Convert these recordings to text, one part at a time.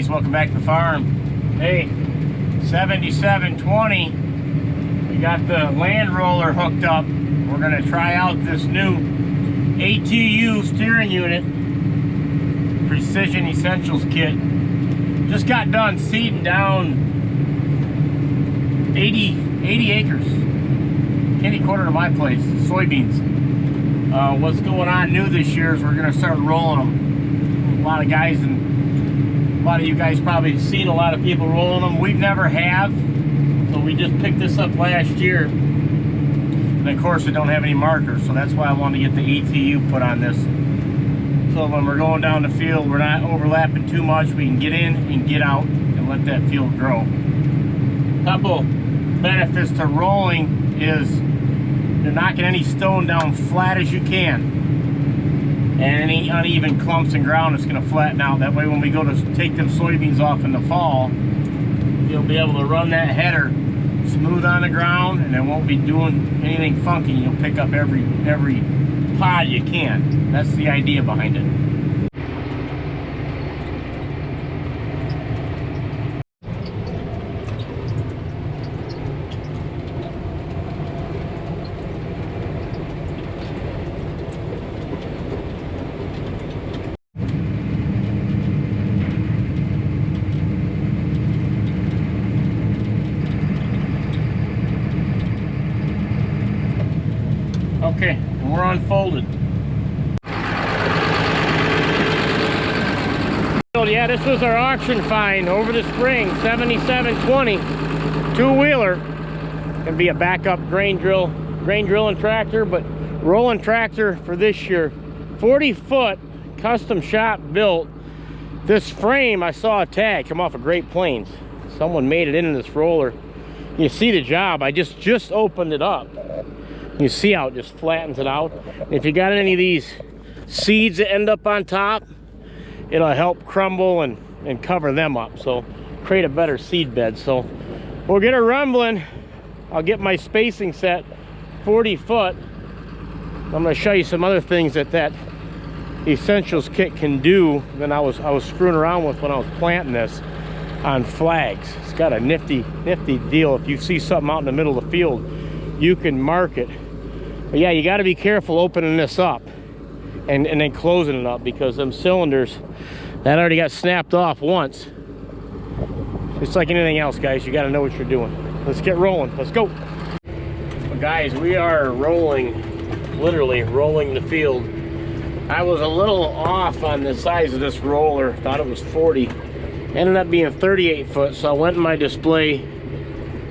guys, welcome back to the farm. Hey, 7720, we got the land roller hooked up. We're gonna try out this new ATU steering unit, Precision Essentials kit. Just got done seeding down 80 acres, kitty quarter to my place, soybeans. What's going on new this year is we're gonna start rolling them. A lot of guys and a lot of you guys probably seen a lot of people rolling them. We've never have, so we just picked this up last year. And of course it don't have any markers, so that's why I wanted to get the ATU put on this. So when we're going down the field, we're not overlapping too much. We can get in and get out and let that field grow. Couple benefits to rolling is you're knocking any stone down flat as you can. And any uneven clumps and ground is going to flatten out. That way when we go to take them soybeans off in the fall, you'll be able to run that header smooth on the ground and it won't be doing anything funky. You'll pick up every pod you can. That's the idea behind it. Okay, we're unfolded. Yeah, this was our auction find over the spring, 7720, two-wheeler. Can be a backup grain drilling tractor, but rolling tractor for this year. 40-foot custom shop built. This frame, I saw a tag come off of Great Plains. Someone made it into this roller. You see the job. I just opened it up. You see how it just flattens it out. And if you got any of these seeds that end up on top, it'll help crumble and cover them up, so create a better seed bed. So we'll get her rumbling. I'll get my spacing set 40 foot. I'm going to show you some other things that Essentials kit can do than I was screwing around with when I was planting this on flags. It's got a nifty deal. If you see something out in the middle of the field, you can mark it. But yeah, you got to be careful opening this up and then closing it up, because them cylinders, that already got snapped off once. It's like anything else, guys. You got to know what you're doing. Let's get rolling. Let's go. Well, guys, we are rolling, literally rolling the field. I was a little off on the size of this roller. Thought it was 40. Ended up being 38 foot. So I went in my display,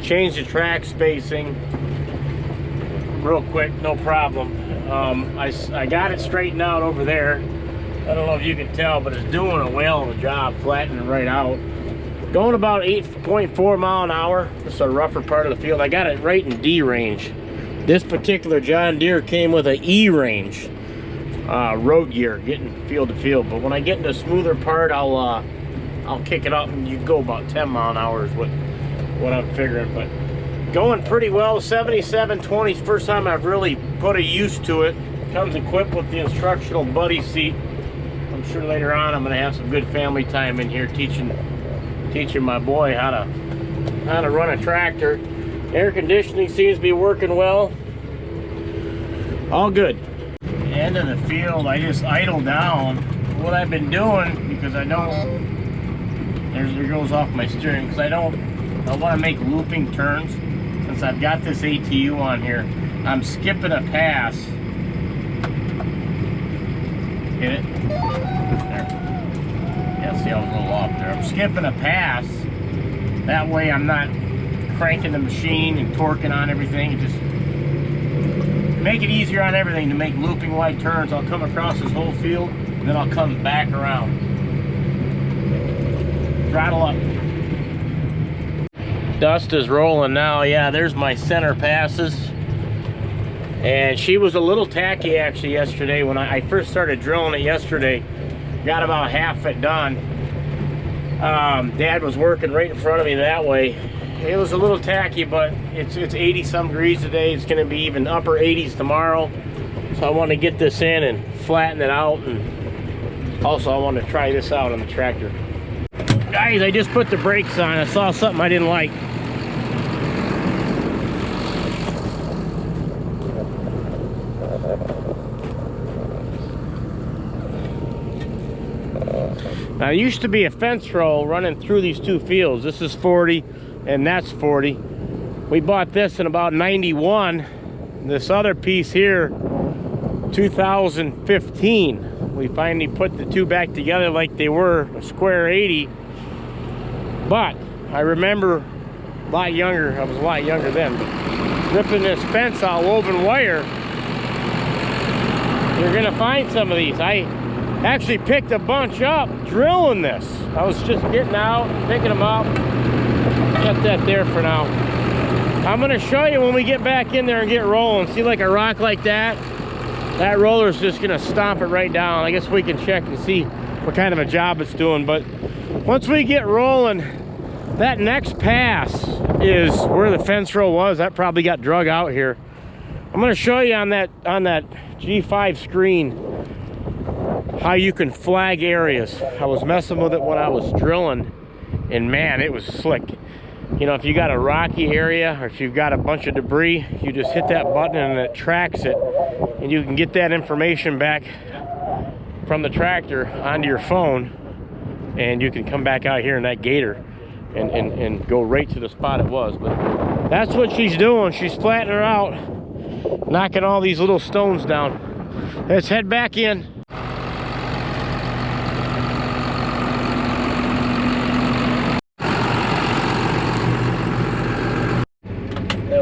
changed the track spacing real quick, no problem. I got it straightened out over there. I don't know if you can tell, but it's doing a whale of a job flattening right out. Going about 8.4 mile an hour. This is a rougher part of the field. I got it right in D range. This particular John Deere came with an E range road gear, getting field to field. But when I get into a smoother part, I'll kick it up and you go about 10 mile an hour is what I'm figuring. But going pretty well. 7720 is the first time I've really put a use to it. Comes equipped with the instructional buddy seat. I'm sure later on I'm going to have some good family time in here teaching my boy how to run a tractor. Air conditioning seems to be working well. All good. End of the field, I just idle down. What I've been doing, because I don't, there goes off my steering, because I want to make looping turns. Since I've got this ATU on here, I'm skipping a pass. Hit it? There. Yeah, see, I was a little off there. I'm skipping a pass. That way I'm not cranking the machine and torquing on everything. It just make it easier on everything to make looping wide turns. I'll come across this whole field, and then I'll come back around. Throttle up. Dust is rolling now. Yeah, there's my center passes. And she was a little tacky actually yesterday when I first started drilling it yesterday. Got about half it done. Dad was working right in front of me that way. It was a little tacky, but it's 80 some degrees today. It's going to be even upper 80s tomorrow. So I want to get this in and flatten it out. And also I want to try this out on the tractor. Guys, I just put the brakes on. I saw something I didn't like. Now, there used to be a fence row running through these two fields. This is 40 and that's 40. We bought this in about 91. This other piece here, 2015. We finally put the two back together like they were, a square 80. But I remember a lot younger, I was a lot younger then, but ripping this fence out, woven wire, you're gonna find some of these. I actually picked a bunch up drilling this. I was just getting out, picking them up. Cut that there for now. I'm gonna show you when we get back in there and get rolling. See, like a rock like that, that roller's just gonna stomp it right down. I guess we can check and see what kind of a job it's doing. But once we get rolling, that next pass is where the fence row was. That probably got drug out here. I'm gonna show you on that G5 screen how you can flag areas. I was messing with it when I was drilling, and man, it was slick. You know, if you got a rocky area or if you've got a bunch of debris, you just hit that button and it tracks it, and you can get that information back from the tractor onto your phone, and you can come back out here in that gator and go right to the spot it was. But that's what she's doing. She's flattening her out, knocking all these little stones down. Let's head back in.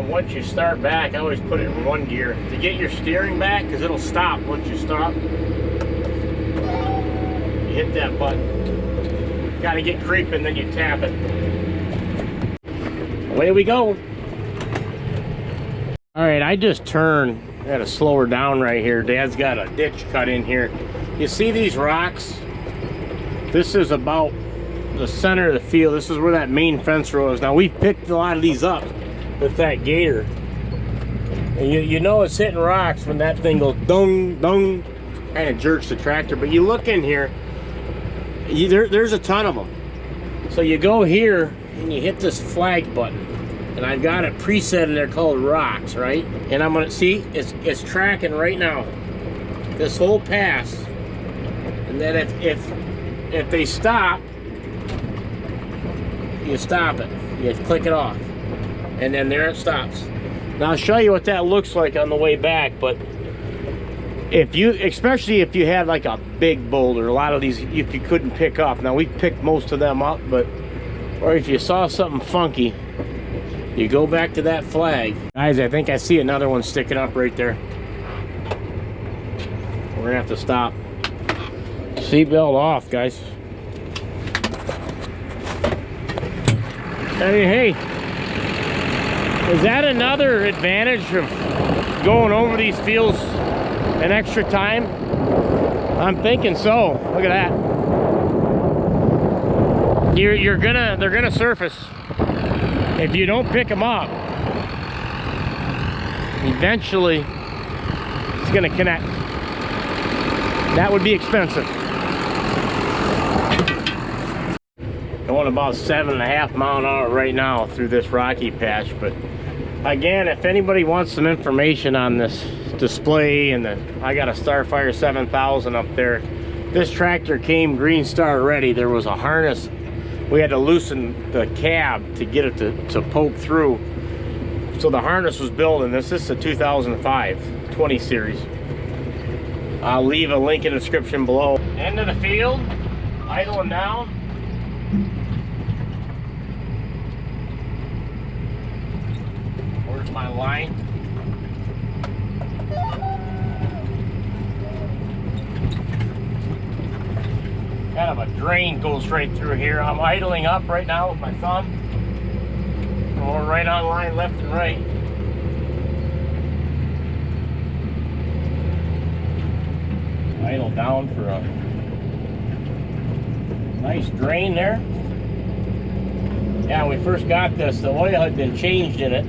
Once you start back, I always put it in one gear to get your steering back, because it'll stop once you stop. You hit that button. Got to get creeping, then you tap it. Away we go. All right, I just turned. I got to slow her down right here. Dad's got a ditch cut in here. You see these rocks? This is about the center of the field. This is where that main fence row is. Now, we picked a lot of these up with that gator, and you know it's hitting rocks when that thing goes dung dung, kind of jerks the tractor. But you look in here, there's a ton of them. So you go here and you hit this flag button, and I've got it preset in there called rocks, right? And I'm gonna see it's tracking right now this whole pass, and then if they stop, you stop it, you click it off, and then there it stops. Now I'll show you what that looks like on the way back. But especially if you had like a big boulder, a lot of these if you couldn't pick up. Now we picked most of them up, or if you saw something funky, you go back to that flag. Guys, I think I see another one sticking up right there. We're gonna have to stop. Seatbelt off, guys. Hey. Is that another advantage of going over these fields an extra time? I'm thinking so. Look at that. They're gonna surface. If you don't pick them up, eventually it's gonna connect. That would be expensive. Going about 7.5 miles an hour right now through this rocky patch. But again, if anybody wants some information on this display, and I got a Starfire 7000 up there. This tractor came Green Star ready. There was a harness. We had to loosen the cab to get it to poke through. So the harness was built in this. This is a 2005 20 series. I'll leave a link in the description below. End of the field, idling down. Where's my line? Kind of a drain goes right through here. I'm idling up right now with my thumb. We're right on line, left and right. Idle down for a nice drain there. Yeah, when we first got this, the oil had been changed in it.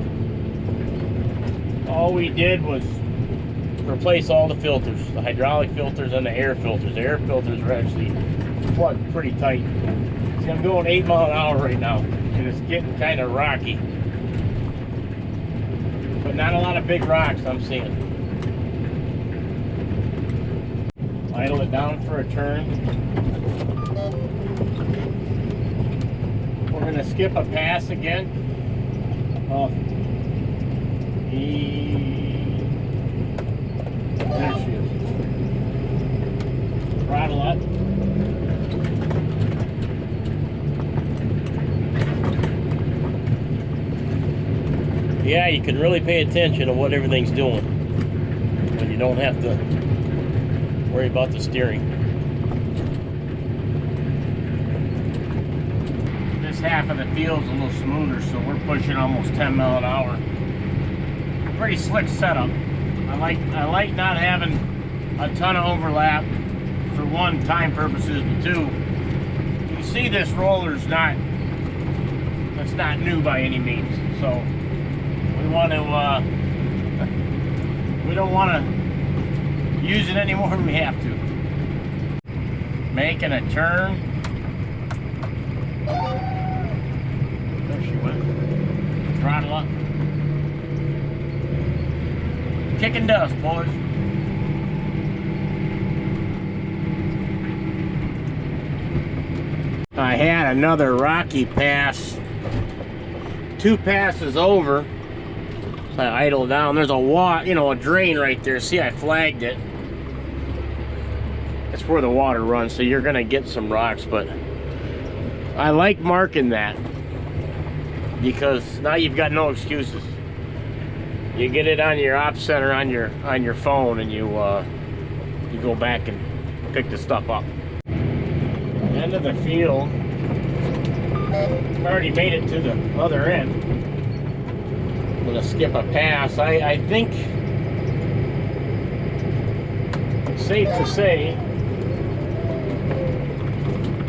All we did was replace all the filters, the hydraulic filters and the air filters. The air filters were actually plugged pretty tight. See, I'm going 8 miles an hour right now, and it's getting kind of rocky. But not a lot of big rocks I'm seeing. Idle it down for a turn. We're going to skip a pass again. There she is. Throttle up. Yeah, you can really pay attention to what everything's doing when you don't have to worry about the steering. This half of the field's a little smoother, so we're pushing almost 10 miles an hour. Pretty slick setup. I like not having a ton of overlap, for one, time purposes, but two, you see this roller's it's not new by any means, so we don't want to use it any more than we have to. Making a turn. There she went. Throttle up. Kicking dust, boys. I had another rocky pass 2 passes over. So I idle down. There's a drain right there. See, I flagged it. That's where the water runs, so you're gonna get some rocks, but I like marking that because now you've got no excuses. You get it on your op center on your phone, and you go back and pick the stuff up. End of the field. I've already made it to the other end. I'm gonna skip a pass. I think it's safe to say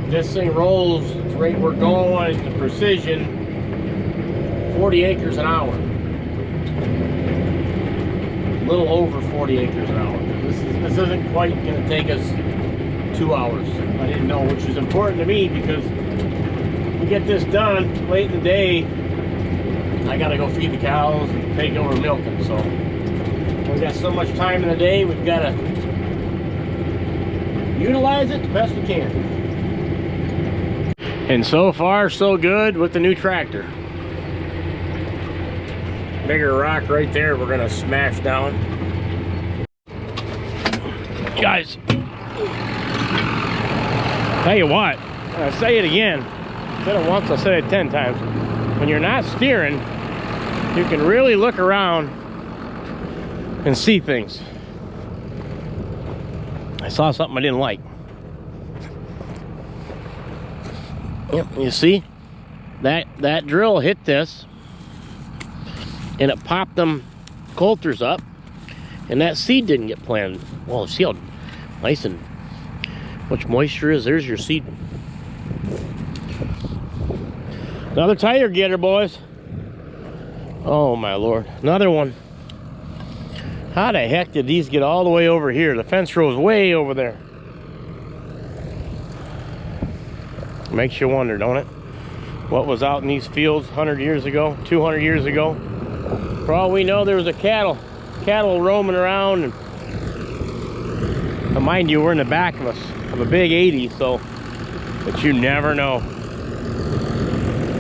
this thing rolls at the rate we're going, the precision, 40 acres an hour. A little over 40 acres an hour. This isn't quite gonna take us 2 hours. I didn't know, which is important to me because we get this done late in the day. I gotta go feed the cows and take over milking. So we've got so much time in the day, we've gotta utilize it the best we can. And so far, so good with the new tractor. Bigger rock right there we're gonna smash down. Guys, tell you what, I'll say it again. I said it once, I'll say it 10 times. When you're not steering, you can really look around and see things. I saw something I didn't like. Yep, you see? That drill hit this, and it popped them coulters up, and that seed didn't get planted. Well, see how nice and much moisture is? There's your seed. Another tire getter, boys. Oh my Lord, another one. How the heck did these get all the way over here? The fence row's way over there. Makes you wonder, don't it? What was out in these fields 100 years ago, 200 years ago? For all we know, there was a cattle roaming around, and mind you, we're in the back of a big 80, so, but you never know.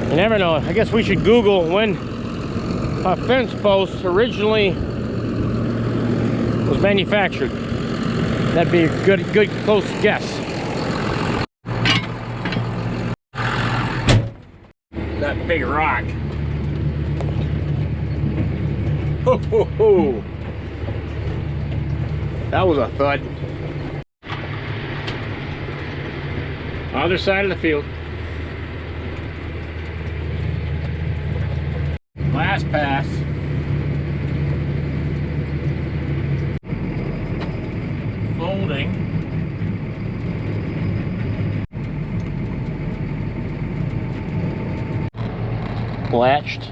You never know. I guess we should Google when a fence post originally was manufactured. That'd be a good close guess. That big rock. Ho, ho, ho. That was a thud. Other side of the field. Last pass. Folding. Latched.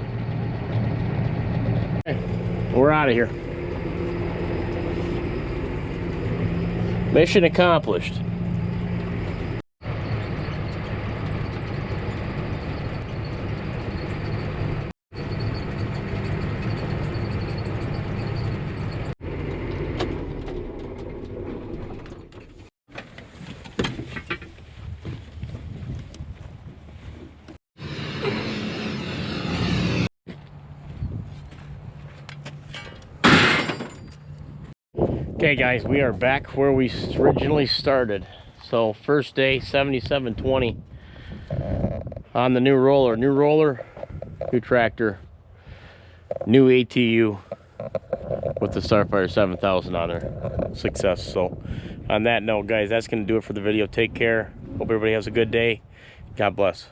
Okay, we're out of here. Mission accomplished. Okay guys, we are back where we originally started. So first day, 7720 on the new roller, new tractor, new ATU with the Starfire 7000 on there. Success. So on that note guys, that's going to do it for the video. Take care. Hope everybody has a good day. God bless.